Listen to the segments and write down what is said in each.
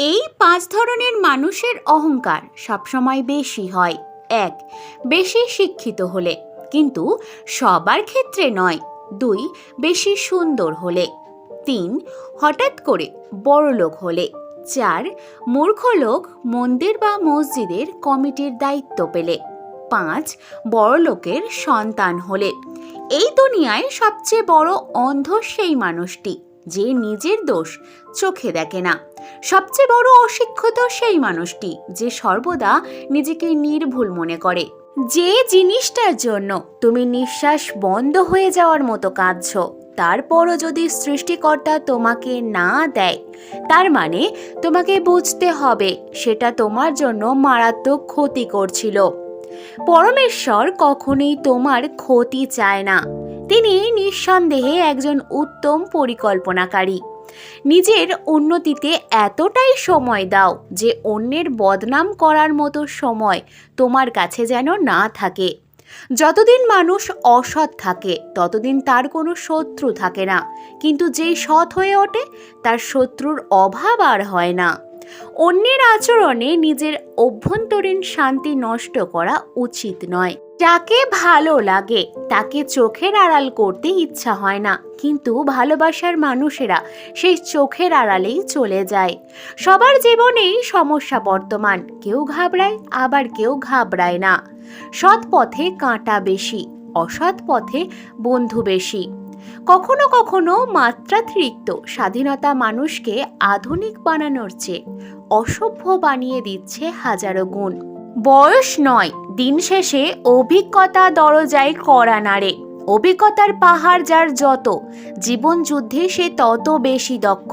এই 5 ধরনের মানুষের অহংকার সবসময় বেশি হয়। 1. বেশি শিক্ষিত হলে, কিন্তু সবার ক্ষেত্রে নয়। 2. বেশি সুন্দর হলে। 3. হঠাৎ করে বড়লোক হলে। 4. মূর্খ লোক মন্দির বা মসজিদের কমিটির দায়িত্ব পেলে। 5. বড়লোকের সন্তান হলে। এই দুনিয়ায় সবচেয়ে বড় অন্ধ সেই মানুষটি যে নিজের দোষ চোখে দেখে না। সবচেয়ে বড় অশিক্ষিত সেই মানুষটি যে সর্বদা নিজেকে নির্ভুল মনে করে। যে জিনিসটার জন্য তুমি নিঃশ্বাস বন্ধ হয়ে যাওয়ার মতো কাঁদছো, তারপরও যদি সৃষ্টিকর্তা তোমাকে না দেয়, তার মানে তোমাকে বুঝতে হবে সেটা তোমার জন্য মারাত্মক ক্ষতি করছিল। পরমেশ্বর কখনোই তোমার ক্ষতি চায় না। তিনি নিঃসন্দেহে একজন উত্তম পরিকল্পনাকারী। নিজের উন্নতিতে এতটাই সময় দাও যে অন্যের বদনাম করার মতো সময় তোমার কাছে যেন না থাকে। যতদিন মানুষ অসৎ থাকে ততদিন তার কোনো শত্রু থাকে না, কিন্তু যেই সৎ হয়ে ওঠে তার শত্রুর অভাব আর হয় না। অন্যের আচরণে নিজের অভ্যন্তরীণ শান্তি নষ্ট করা উচিত নয়। যাকে ভালো লাগে তাকে চোখের আড়াল করতে ইচ্ছা হয় না, কিন্তু ভালোবাসার মানুষেরা সেই চোখের আড়ালেই চলে যায়। সবার জীবনেই সমস্যা বর্তমান, কেউ ঘাবড়ায় আবার কেউ ঘাবড়ায় না। সৎ পথে কাঁটা বেশি, অসৎ পথে বন্ধু বেশি। কখনো কখনো মাত্রাতিরিক্ত স্বাধীনতা মানুষকে আধুনিক বানানোর চেয়ে অসভ্য বানিয়ে দিচ্ছে হাজারো গুণ। বয়স নয়, দিন শেষে অভিজ্ঞতা দরজায় কড়া নাড়ে। অভিজ্ঞতার পাহাড় যার যত, জীবন যুদ্ধে সে তত বেশি দক্ষ।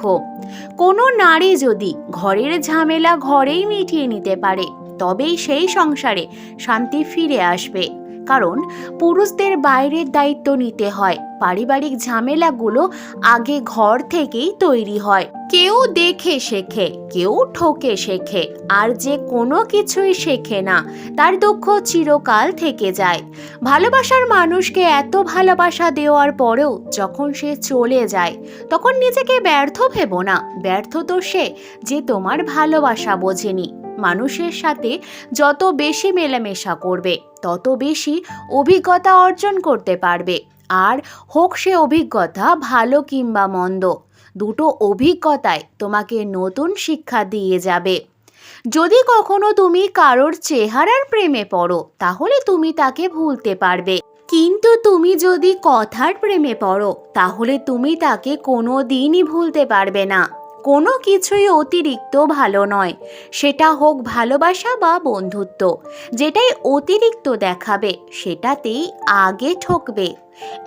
কোনো নারী যদি ঘরের ঝামেলা ঘরেই মিটিয়ে নিতে পারে, তবেই সেই সংসারে শান্তি ফিরে আসবে। কারণ পুরুষদের বাইরের দায়িত্ব নিতে হয়। পারিবারিক ঝামেলাগুলো আগে ঘর থেকেই তৈরি হয়। কেউ দেখে শেখে, কেউ ঠকে শেখে, আর যে কোনো কিছুই শেখে না তার দুঃখ চিরকাল থেকে যায়। ভালোবাসার মানুষকে এত ভালোবাসা দেওয়ার পরেও যখন সে চলে যায়, তখন নিজেকে ব্যর্থ ভেবো না। ব্যর্থ তো সে যে তোমার ভালোবাসা বোঝেনি। মানুষের সাথে যত বেশি মেলামেশা করবে তত বেশি অভিজ্ঞতা অর্জন করতে পারবে। আর হোক সে অভিজ্ঞতা ভালো কিংবা মন্দ, দুটো অভিজ্ঞতায় তোমাকে নতুন শিক্ষা দিয়ে যাবে। যদি কখনো তুমি কারোর চেহারার প্রেমে পড়ো, তাহলে তুমি তাকে ভুলতে পারবে, কিন্তু তুমি যদি কথার প্রেমে পড়ো, তাহলে তুমি তাকে কোনো দিনই ভুলতে পারবে না। কোনো কিছুই অতিরিক্ত ভালো নয়, সেটা হোক ভালোবাসা বা বন্ধুত্ব। যেটাই অতিরিক্ত দেখাবে সেটাতেই আগে ঠকবে।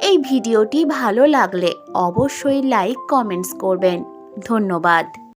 এই ভিডিওটি ভালো লাগলে অবশ্যই লাইক কমেন্টস করবেন। ধন্যবাদ।